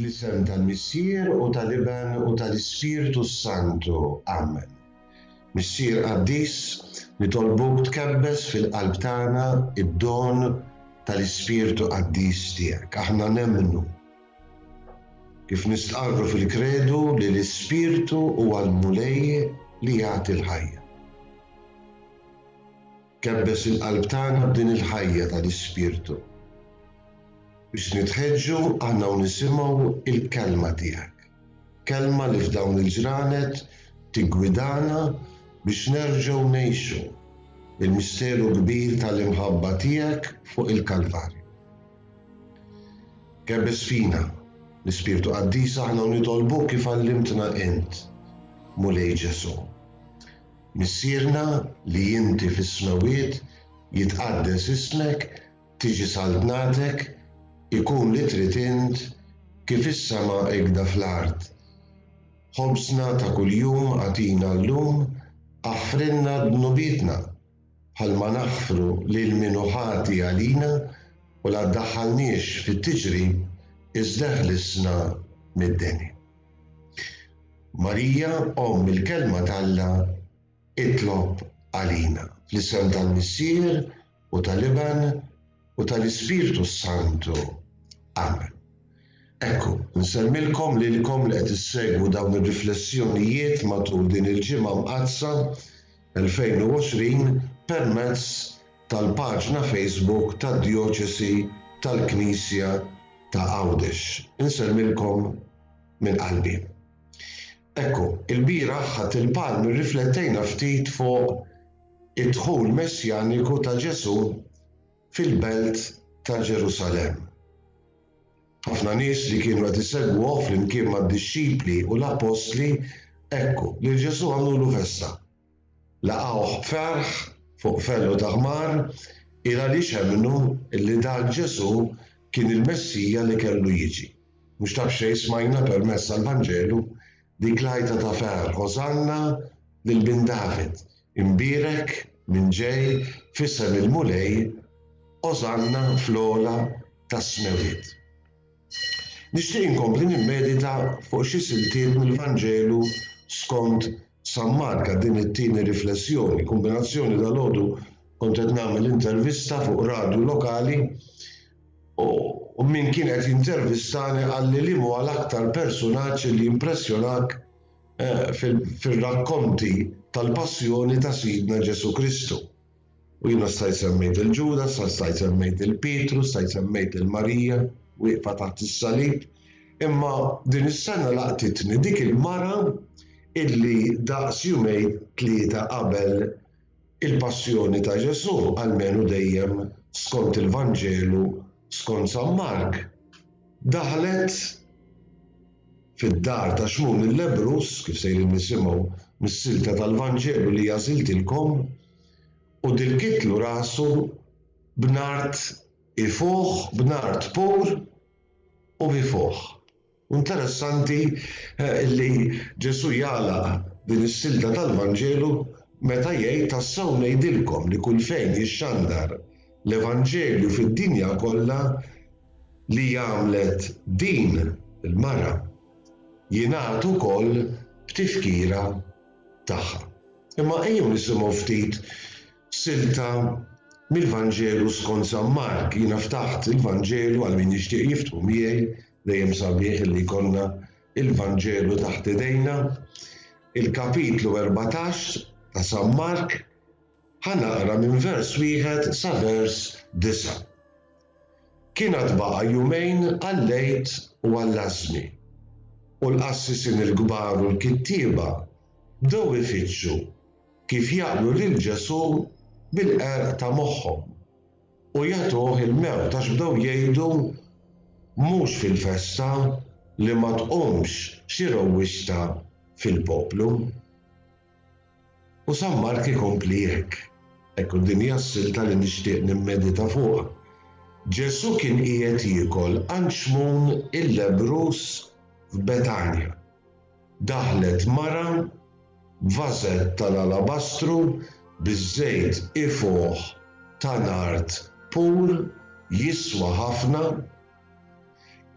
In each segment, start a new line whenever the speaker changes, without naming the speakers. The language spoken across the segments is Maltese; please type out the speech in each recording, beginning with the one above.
Fl-isem tal-Missier u tal-Iben u tal-Ispiritu Santu. Amen. Missier Qaddis, nitolbuk tkebbes fil-qalb tagħna id-don tal-Ispiritu Qaddis tiegħek. Aħna nemmnu kif nistqarru fil-kredu li l-Ispiritu huwa l-mulej li jagħti l-ħajja. Kebbes il-qalb tagħna b'din il-ħajja tal-Ispiritu biex nitħeġġu aħna u nisimgħu il-kelma tiegħek. Kelma li f'dawn il-ġranet tiggwidana biex nerġgħu ngħixu il-misteru kbir tal-imħabba tiegħek fuq il-Kalvarju. Kebbes fina l-Ispiritu Qaddis aħna u nitolbuk kif għallimtna int, Mulej Ġesu. Missierna li inti fis-smawiet jitqaddes ismek, tiġi saltnatek, ikun li trid int kif is-sema iqda fl-art. Ħobsna ta' kuljum għatina llum, aħfrinna b'nubietna bħalma naħfru lil min hu ħati għalina u la ddaħħalniex fit-tiġrib iżda ħlisna mid-deni. Marija, Omm il-kelma talla, itlob għalina fl-isem tal-Missier u tal-Iben u tal-Ispiritu Santu. Amen. Ekku, nsemmilkom lilkom li qed issegwu dawn ir-riflessjonijiet matul din il-ġimgħa mqazza 2020 permezz tal-paġna Facebook tad-Djoċesi tal-Knisja ta' Għawdex. Insemmilkom minn qalbi. Ekku, il-bieraħ ħadd il-palm irriflettejna ftit fuq id-dħul messjaniku ta' Ġesu fil-belt ta' Ġerusalem. Ħafna nies li kienu qed isegwuh flimkien mad-dixxipli u l-apostli ekku li Ġesu għamlu festa. Laqgħuh b'ferħ fuq fellu ta' ħmar il għaliex emmnu li dak Ġesu kien il-Messija li kellu jiġi. Mhux taf xejn smajna permezz tal-Vanġelu dik l-għajta ta' ferħ, Ożanna lil bin David, imbierek minn ġej f'isem il-mulej, Ożanna fl-ola tas-smawiet. Nixtieq inkompli nimmedita fuq xi siltiet mill-Vanġelu skont San Marka din it-tieni riflessjoni, kombinazzjoni dal-għodu kont qed nagħmel intervista fuq radju lokali u min kien qed jintervistani għalli li huwa l-aktar personaġġ li impressjonak fir-rakkonti tal-passjoni ta' Sidna Ġesu Kristu. U jiena stajt semmejt il-Ġudas, stajt semmejt il-Pietru, stajt semmejt il-Marija, wieqfa taħt is-salib, imma din is-sena laqtitni dik il-mara illi daqs jumejn tlieta qabel il-passjoni ta' Ġesu għalmenu dejjem skont il-Vanġelu skont San Mark. Daħlet fid-dar ta' Xmun il-Lebrus, kif sejrin nisimgħu mis-silta tal-Vanġelu li jażiltilkom, u dilkitlu rasu b'nart ifuħ, b'nart pur u bifuħ. Interessanti li Ġesu jagħlaq din is-silta tal-Vanġelu meta jgħid tassew ngħidilkom li kull fejn jixxandar l-Evanġelju fid-dinja kollha li għamlet din il-mara jingħatu wkoll b'tifkira tagħha. Imma ejjew nisimgħu ftit silta mill-Vanġelu skont San Mark. Jiena ftaħt il-Vanġelu għal min jixtieq jiftħu miegħi dejjem sabiħ li jkollna il-Vanġelu taħt idejna. Il-kapitlu 14 ta' San Mark ħanaqra minn vers 1 sa vers 9. Kienet baqa' jumejn għall-lejt u għall-għażmi u l-qassisin il-kbar u l-kittieba bdew ifittxu kif jaqblu lil Ġesu bil-qerq ta' moħħhom u jagħtuh il-mewt għax bdew jgħidu mhux fil-festa li ma tqumx xi rowwixta fil-poplu. U San Mark ikompli hekk. Ekku din hija s-silta li nixtieq nimmedita fuqha. Ġesu kien qiegħed jiekol għand Xmun il-Lebrus f'Betanja. Daħlet mara b'vażett tal-alabastru biż-żejt ifuħ ta' nart pur jiswa ħafna,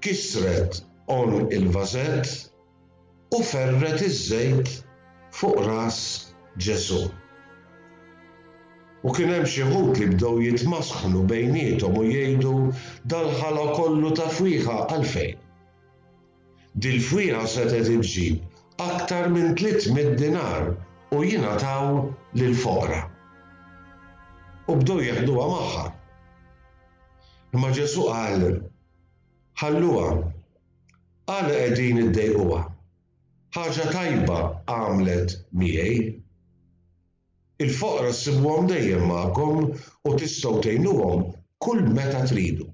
kisret on il-vażett u ferret iż-żejt fuq ras Ġesu. U kien hemm xi ħud li bdew jitmasħnu bejniethom u jgħidu dal-ħala kollu ta' fwieħa għalfejn. Dil-fwieħa setet iġġib aktar minn 300 dinar u jingħataw lill-foqra. U bdew jaħduha magħha. Imma Ġesu qal ħalluha, qal qegħdin iddejquha. Ħaġa tajba għamlet miegħi. Il-foqra ssibuhom dejjem magħkom u tistgħu tgħinuhom kull meta tridu.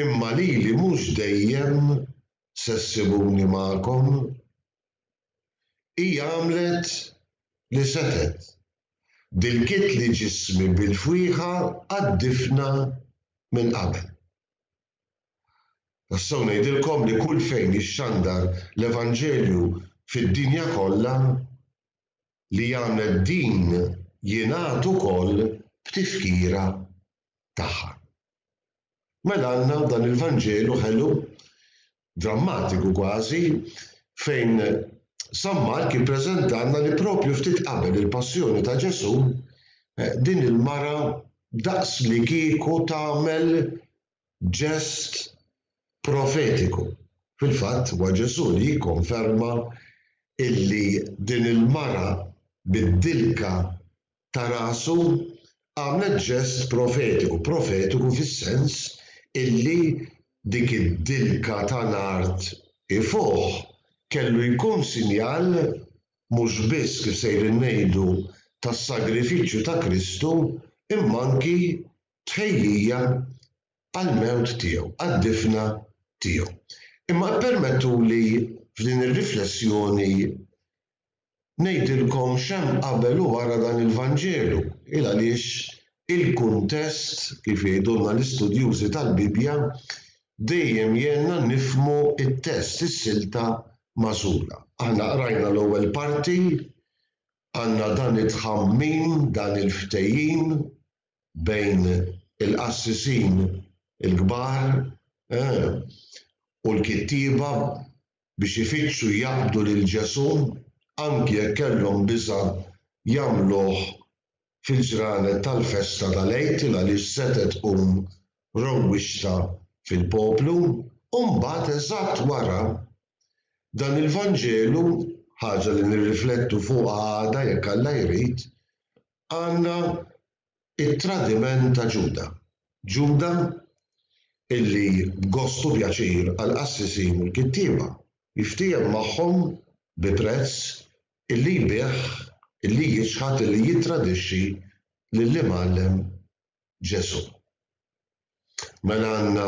Imma lili mhux dejjem se ssibuni magħkom. Hija għamlet li setet. Dil-kitli ġismi bil-fwieħa għad-difna minn qabel. Tassew ngħidilkom li kull fejn jixxandar l-Evanġelju fid-dinja kollha li jagħmel din jingħad ukoll b'tifkira tagħha. Mela għandna dan il-Vanġelu ħelu drammatiku kważi fejn San Mark jippreżentanna li proprju ftit qabel il-passjoni ta' Ġesu din il-mara daqs li kieku tagħmel ġest profetiku. Fil-fatt huwa Ġesu li jikkonferma illi din il-mara bid-dilka ta' rasu għamlet ġest profetiku fis-sens illi dik id-dilka ta' nart ifuħ kellu jkun sinjal mhux biss kif sejrin ngħidu tas-sagrifiċċju ta' Kristu imma anki tħejjija għall-mewt tiegħu, għad-difna tiegħu. Imma permettuli f'din ir-riflessjoni ngħidilkom x'hemm qabel u wara dan il-Vanġelu għaliex il-kuntest kif jgħidulna l-istudjużi tal-Bibja dejjem jenna nifhmu it-test is-silta magħżula. Aħna qrajna l-ewwel parti, għandna dan it-tħammim, dan il-ftehim bejn il-qassisin il-kbar u l-kittieba biex ifittxu jaqbdu lil Ġesu anki jekk kellhom biża' jagħmluh fil-ġranet tal-festa tal-Għid għaliex setet rowwixta fil-poplu u mbagħad eżatt wara dan il-Vanġelu, ħaġa li nirriflettu fuqha għada jekk Alla jrid, għandna it-tradiment ta' Ġuda. Ġuda illi b'gostu pjaċir għall-qassisin u l-kittieba jiftiem magħhom bi prezz illi jbieħ, illi jiġħad, illi jittradixxi lill-imgħallem Ġesu. Mela għandna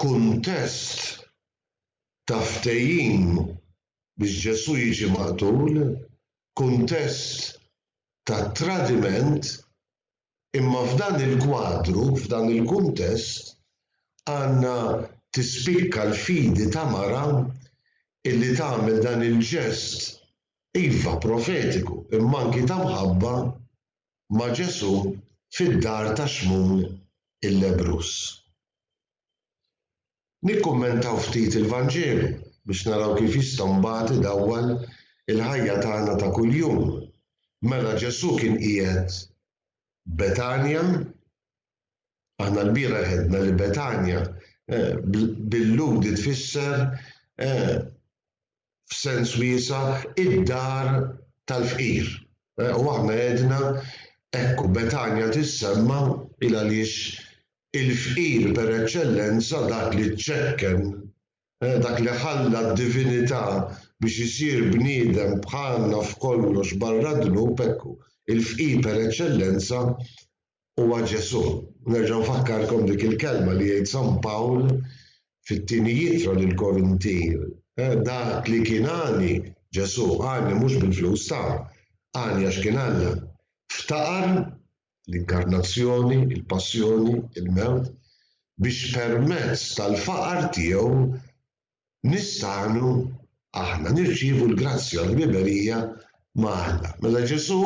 kuntest ta' ftehim biex Ġesu jiġi maqtul, kuntest ta' tradiment, imma f'dan il-kwadru, f'dan il-kuntest, għandna tispikka l-fidi ta' mara illi tagħmel dan il-ġest iva profetiku imma anki ta' mħabba ma' Ġesu fid-dar ta' Xmun il-Lebrus. Nikkummentaw ftit il-Vanġelu biex naraw kif jista' mbagħad idawwal il-ħajja tagħna ta' kuljum. Mela Ġesu kien qiegħed Betanja, aħna l-bira ħedna li Betanja bil-lugdi tfisser f'sens wiesa' id-dar tal-fqir. U aħna għedna ekku Betanja tissemma għaliex il-fqir per eċċellenza dak li ċekken, dak li ħalla d-divinità biex isir bniedem bħalna f'kollox barra dnub ekku. Il-fqir per eċċellenza huwa Ġesu. Nerġa' nfakkarkom dik il-kelma li jgħid San Pawl fit-tieni jittra lill-Korintin. Dak li kien għani Ġesu, għani mhux bil-flus ta', għani għax kien Alla. Ftaqar l-inkarnazzjoni, il-passjoni, il-mewt, biex permezz tal-faqar tiegħu nistgħu aħna nirċievu l-grazzja l-biberija ma' Alla. Mela Ġesu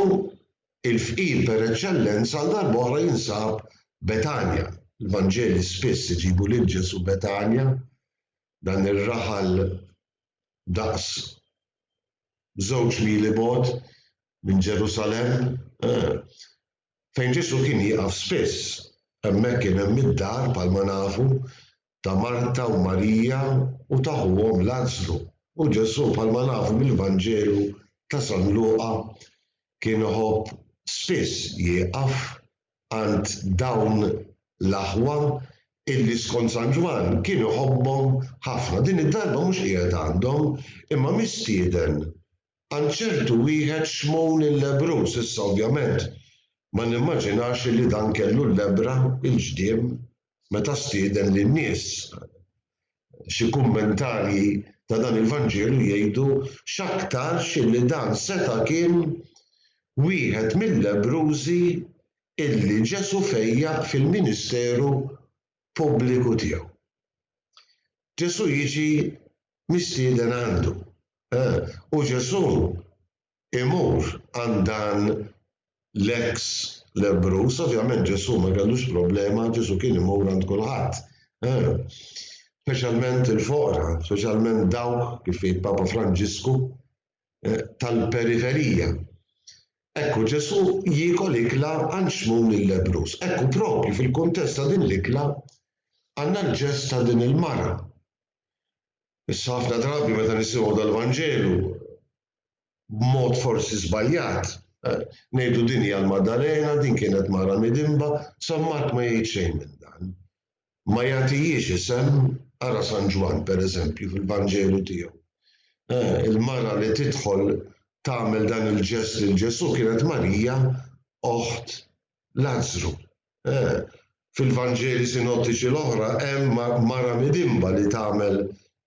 il-fqir per eċċellenza għal darba oħra jinsab Betanja. Il-Vanġeli spiss iġibu lil Ġesu Betanja dan ir-raħal daqs 2 mili bogħod minn Ġerusalemm, fejn Ġesu kien jieqaf spiss. Hemmhekk kien hemm id-dar bħalma nafu ta' Marta u Marija u ta' ħuhom Lażru. U Ġesu bħalma nafu mill-Vanġelu ta' San Luqa kien iħobb spiss jieqaf għand dawn l-aħwa illi skont San Ġwan kien iħobbhom ħafna. Din id-darba mhux qiegħed għandhom imma mistieden għand ċertu wieħed xmowni l-Lebrus. Issa ovvjament ma nimmaġinax li dan kellu l-lebra il-ġdiem meta stieden lin-nies. Xi kummentarji ta' dan il-Vanġelu jgħidu x'aktarx illi dan seta' kien wieħed mill-lebrużi illi Ġesu fejjaq fil-ministeru pubbliku tiegħu. Ġesu jiġi mistieden għandu. U Ġesu imur għand dan l-ex Lebrus, ovvjament Ġesu ma kellux problema, Ġesu kien imur għand kulħadd. Speċjalment il-foqra, speċjalment dawk kif jgħid Papa Franġisku tal-periferija. Ekku Ġesu jiekol ikla għand xmum lill-Lebrus. Ekku propju fil-kuntest ta' din l-ikla għandna l-ġest ta' din il-mara. Issa ħafna drabi meta nisimgħu dal-Vanġelu b'mod forsi żbaljat, ngħidu din hija l-Maddalena, din kienet mara midimba, San Mark ma jgħid xejn minn dan. Ma jagħtihiex isem ara San Ġwan pereżempju fil-Vanġelu tiegħu. Il-mara li tidħol tagħmel dan il-ġest lil Ġesu kienet Marija oħt Lażru. Fil-Vanġeli sinottiċi l-oħra hemm mara midimba li tagħmel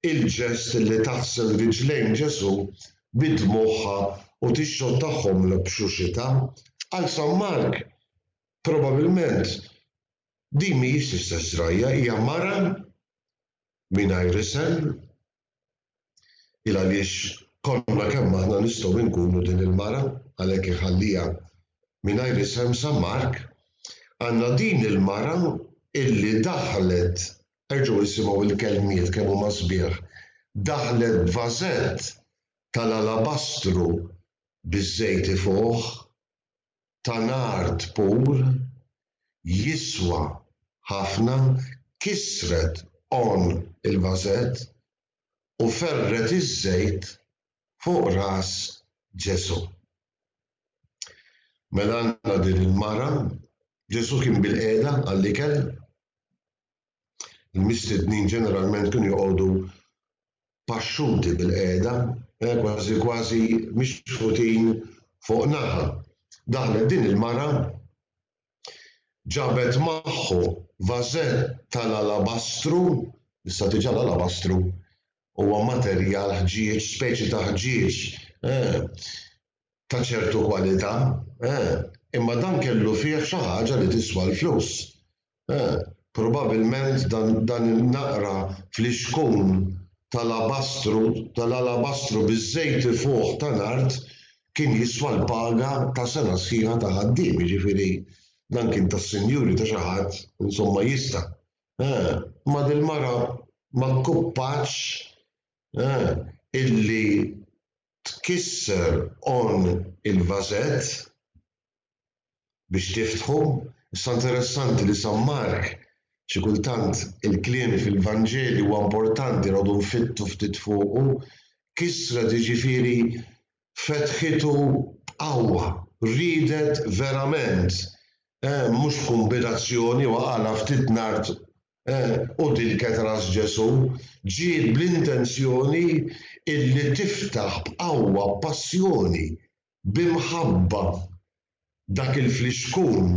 il-ġest li taħsel riġlejn Ġesu bid-dmuħħa u tixxod tagħhom l-bxuxita. Għal San Mark probabbilment din mhijiex l-istess rajja, hija mara mingħajr isem il għaliex konna kemm aħna nistgħu nkunu din il-mara għalhekk iħallija mingħajr isem San Mark. Għandna din il-mara illi daħlet, erġgħu isimgħu il-kelmiet kemm huma sbieħ, daħlet vażett tal-alabastru biż-żejt fuq ta' nard pur, jiswa ħafna, kisret on il-vażett u ferret iż-żejt fuq ras Ġesu. Mela għandna din il-mara, Ġesu kien bil-qiegħda għall-ikel. Il-mistednin ġeneralment kienu joqogħdu paxxuti bil-qiegħda, kważi kważi mixfutin fuq naħa. Daħlet din il-mara ġabet magħha vażett tal-alabastru, issa diġà l-alabastru huwa materjal ħġieġ, speċi ta' ħġieġ ta' ċertu kwalità, imma dan kellu fih xi ħaġa li tiswa l-flus. Probabbilment dan il-naqra fl-ixkun tal-alabastru biż-żejt fuq ta' nard kien jiswa l-paga ta' sena sħiħa ta' ħaddiem, jiġifieri dan kien tas-sinjuri ta' xi ħadd, insomma jista'. Ma dil-mara ma kkuppax illi tkisser on il-vażett biex tiftħu. Issa interessanti li San Mark xi kultant il-kliem fil-Vanġeli huwa importanti rogħdu nfittu ftit fuqu, kisret jiġifieri fetħitu b'qawwa, ridet verament, mhux kombinazzjoni waqala ftit nard u dilket ras Ġesu, ġiet bl-intenzjoni illi tiftaħ b'qawwa passjoni b'imħabba dak il-fliexkun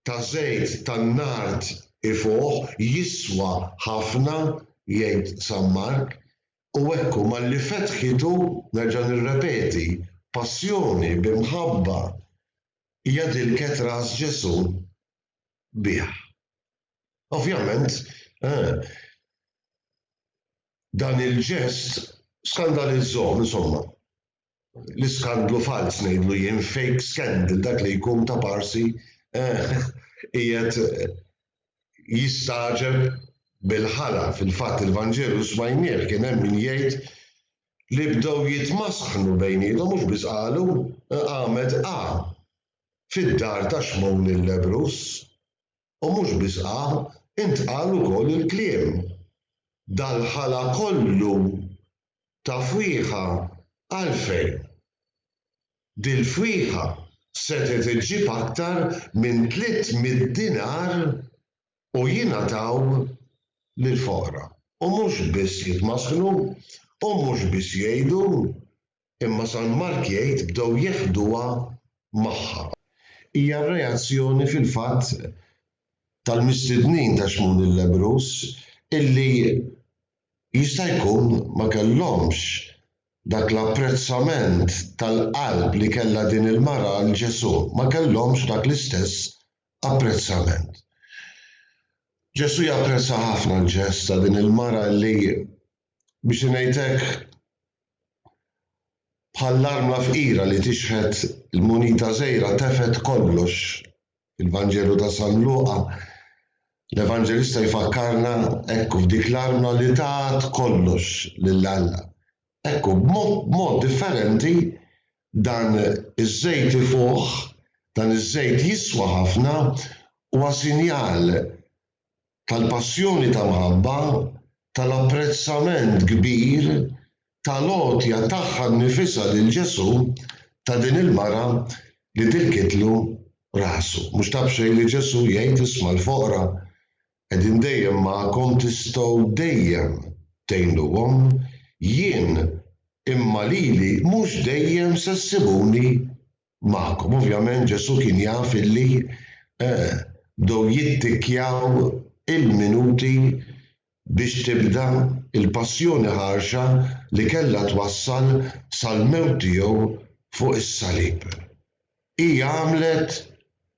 ta' żejt tan-nard ifuq jiswa ħafna, jgħid San Mark, u hekk malli fetħitu, nerġa' nirrepeti, passjoni b'imħabba hija dilket ras Ġesu bih. Ovvjament, dan il-ġest skandalizzhom, insomma. L-iskandlu fals ngħidlu jien, fake scandal, dak li jkun ta' parsi qiegħed jistaġeb bil-ħala fil-fatt il-Vanġelu smajnieh kien hemm min jgħid li bdew jitmasħnu bejniethom mhux biss qalu Ahmed fid-dar ta' Xmon il-Lebrus u mhux biss intqal ukoll il-kliem dal-ħala kollu ta' fwieħa għalfejn. Dil-fwieħa setet iġġib aktar minn 300 dinar u jingħataw lill-foqra. U mhux biss jitmasħnu u mhux biss jgħidu imma San Mark jgħid bdew jeħduha magħha. Hija reazzjoni fil-fatt tal-mistednin ta' Xmon il-Lebrus illi jista' jkun ma kellhomx dak l-apprezzament tal-qalb li kellha din il-mara għal Ġesu, ma kellhomx dak l-istess apprezzament. Ġesu japprezza ħafna l-ġest ta' din il-mara li biex ngħidlek bħall-arma fqira li tixħet il-munita żgħira tefet kollox. Il-Vanġelu ta' San Luqa l-Evanġelista jfakkarna ekku f'dik l-arma li tat kollox lill-Alla. Ekku b'mod differenti dan iż-żejt ifuh, dan iż-żejt jiswa ħafna huwa sinjal tal-passjoni ta' mħabba, tal-apprezzament kbir, tal-għotja tagħha nnifisha lil Ġesu ta' din il-mara li tilkitlu rasu. Mhux taf xejn li Ġesu jgħid isma' l-foqra qegħdin dejjem magħkom tistgħu dejjem tgħinuhom, jien imma lili mhux dejjem se ssibuni magħkom. Ovvjament Ġesu kien jaf illi bdew jittikkjaw il-minuti biex tibda il-passjoni ħarxa li kellha twassal sal-mewt tiegħu fuq is-salib. Hija għamlet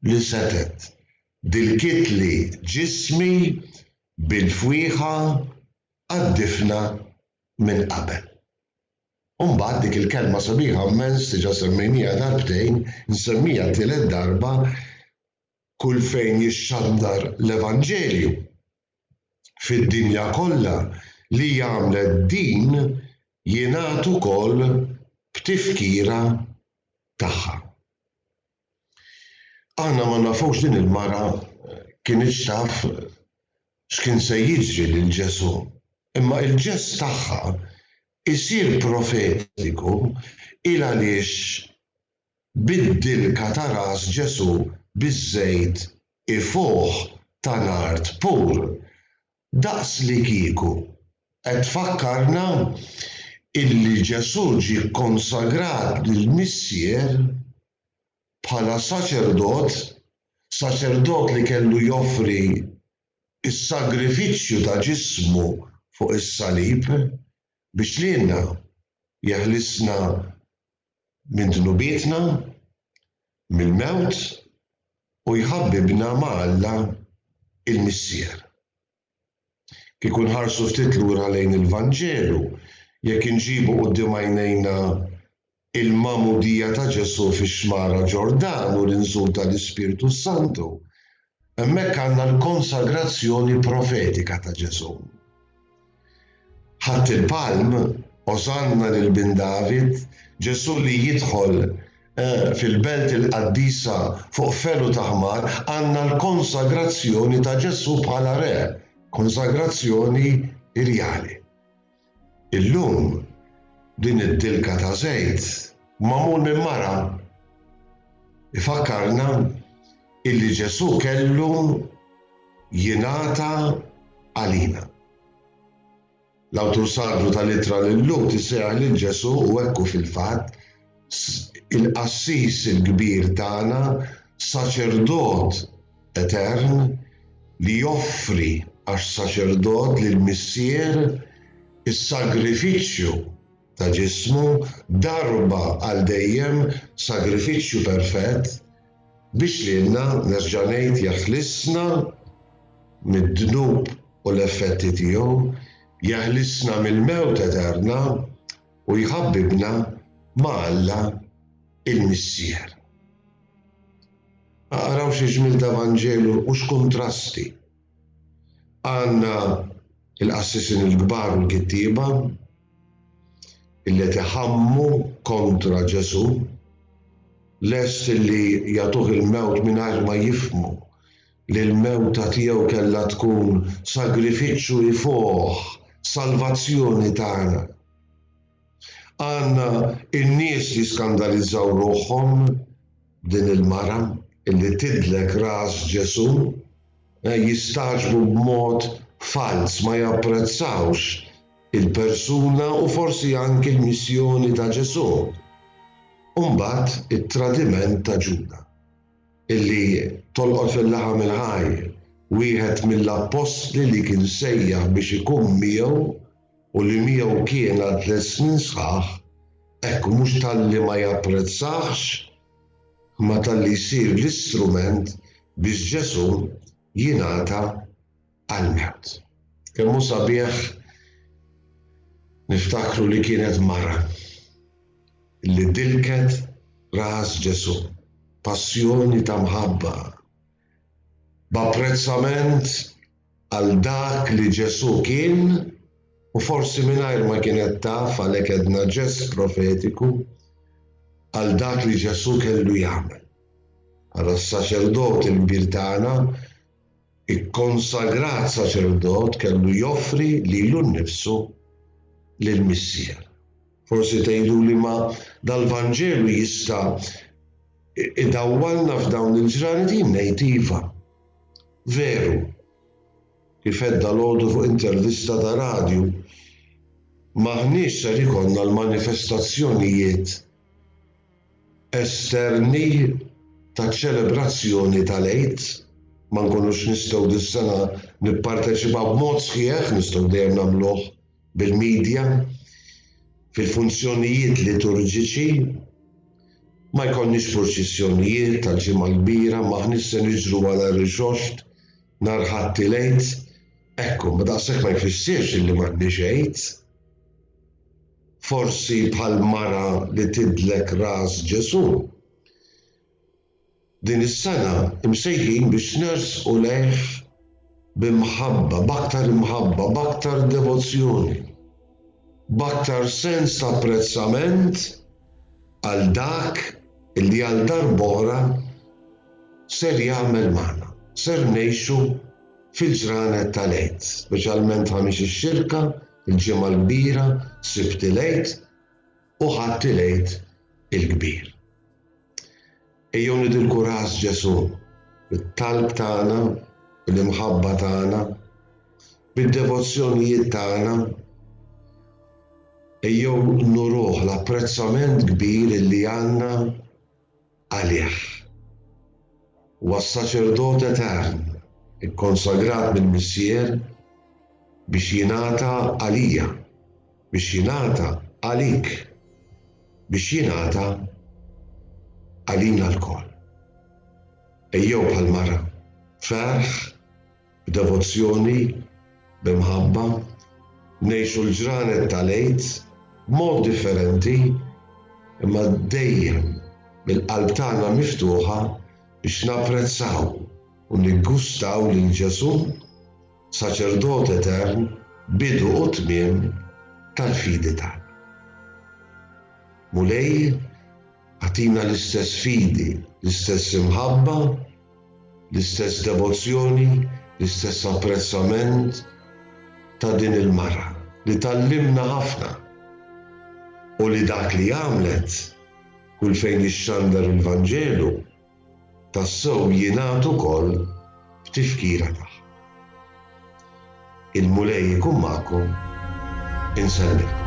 li setet dil-kitli ġismi bil-fwieħa għad-difna minn qabel. Mbagħad dik il-kelma sabiħa immens diġà semmejniha darbtejn, nsemmija tielet darba kull fejn jixxandar l-Evanġelju fid-dinja kollha li għamlet din jingħatu wkoll b'tifkira tagħha. Aħna ma nafux din il-mara kienx taf x'kien se jiġri lil Ġesu, imma il-ġest tagħha isir profetiku il għaliex bid-dilka ta' ras Ġesu biż-żejt ifuh ta' nard pur. Daqs li kieku qed tfakkarna illi Ġesu ġie konsagrat lill-Missier bħala saċerdot li kellu joffri is-sagrifiċċju ta' ġismu fuq is-salib biex lilna jeħlisna minn dnubietna, mill-mewt u jħabbibna ma' Alla il-Missier. Kieku nħarsu ftit lura lejn il-Vanġelu, jekk inġibu quddiem għajnejna il-mamudija ta' Ġesu fix-xmara Ġordan u l-inżul tal-Ispiritu Santu, hemmhekk għandna l-konsagrazzjoni profetika ta' Ġesu. Ħadd il-palm osanna lil bin David, Ġesu li jidħol fil-belt il-qaddisa fuq felu ta' ħmar, għandna l-konsagrazzjoni ta' Ġesu bħala re, konsagrazzjoni irjali. Illum din id-dilka ta' żejt magħmul minn mara ifakkarna illi Ġesu kellu jingħata għalina. L-awtur sardu tal-ittra lil-Lut isejjaħ lil Ġesu u hekk fil-fatt il-qassis il-kbir tagħna, saċerdot etern li joffri għax saċerdot lill-Missier is-sagrifiċċju ta' ġismu darba għal dejjem, sagrifiċċju perfett biex lilna nerġa' ngħid jeħlisna mid-dnub u l-effetti tiegħu, jeħlisna mill-mewt eterna u jħabbibna ma' Alla il-Missier. Araw xi ġmil ta' Vanġelu u x'kuntrasti. Għandna il-qassisin il-kbar u l-kittieba illi tiħammu kontra Ġesu lest li jagħtuh il-mewt mingħajr ma jifhmu li l-mewta tiegħu kellha tkun sagrifiċċju ifuh salvazzjoni tagħna. Għandna n-nies li skandalizzaw ruħhom din il-mara illi tidlek ras Ġesu jistaġbu b'mod fals ma japprezzawx il-persuna u forsi anke l-missjoni ta' Ġesu. U mbagħad it-tradiment ta' Ġuda illi tolqot fil-laħam il-ħajr wieħed mill-apostli li kien sejjaħ biex ikun miegħu u li miegħu kien għal 3 snin sħaħ, hekk mhux talli ma japprezzax ma talli jsir l-istrument biex Ġesu jingħata għall-mewt. Kemm hu sabiħ niftakru li kienet mara li dilket ras Ġesu, passjoni ta' mħabba, b'apprezzament għal dak li Ġesu kien u forsi mingħajr ma kienet taf għalhekk edna ġest profetiku għal dak li Ġesu kellu jagħmel. Ara s-saċerdot il-kbir tagħna, ikkonsagrat saċerdot kellu joffri lilu nnifsu lill-Missier. Forsi tgħiduli ma dal-Vanġelu jista' idawwalna f'dawn il-ġranet jien ngħid iva. Veru, kif għedda l-għodu fuq intervista ta' radju, maħniex ser ikonna l-manifestazzjonijiet esterni ta' ċelebrazzjoni tal-Eid, ma nkunux nistgħu dis-sena nipparteċipaw b'mod sħiħ, nistgħu dejjem nagħmluh bil-medja, fil-funzjonijiet liturġiċi, ma jkollniex proċessjonijiet tal-ġimgħa l-kbira, maħniex se niġru wara r-rixoxt nhar ħadd il-Eid. Ekku, ma daqshekk ma jfissirx illi m'għandniex Eid. Forsi bħal mara li tidlek ras Ġesu. Din is-sena imsejħin biex nersqu lejh b'imħabba, b'aktar imħabba, b'aktar devozzjoni, b'aktar sens ta' apprezzament għal dak illi għal darb'oħra ser jagħmel magħna, ser ngħixu fil-ġranet tal-Eid, speċjalment ħamis ix-xirka, il-ġimgħa l-kbira, sibt il-Eid u ħadd il-Eid il-kbir. Ejjew nidilku ras Ġesu bit-talb tagħna, bil-imħabba tagħna, bid-devozzjonijiet tagħna, ejjew nuruh l-apprezzament kbir illi għandna għalih. Huwa s-saċerdot etern, ikkonsagrat mill-Missier biex jingħata għalija, biex jingħata għalik, biex jingħata għalina l-kol. Ejjew bħal mara, ferħ, b'devozzjoni, b'imħabba, ngħixu l-ġranet tal-Eid b'mod differenti, imma dejjem bil-qalb tagħna miftuħa biex napprezzaw u niggustaw lil Ġesu, saċerdot etern, bidu u tmiem tal-fidi tagħna. Mulej għatina l-istess fidi, l-istess imħabba, l-istess devozzjoni, l-istess apprezzament ta' din il-mara li tallimna ħafna u li dak li għamlet kull fejn ixxandar il-Vanġelu tassew jingħata wkoll f'tifkira tagħha. Il-mulej ikun magħkom, insellek.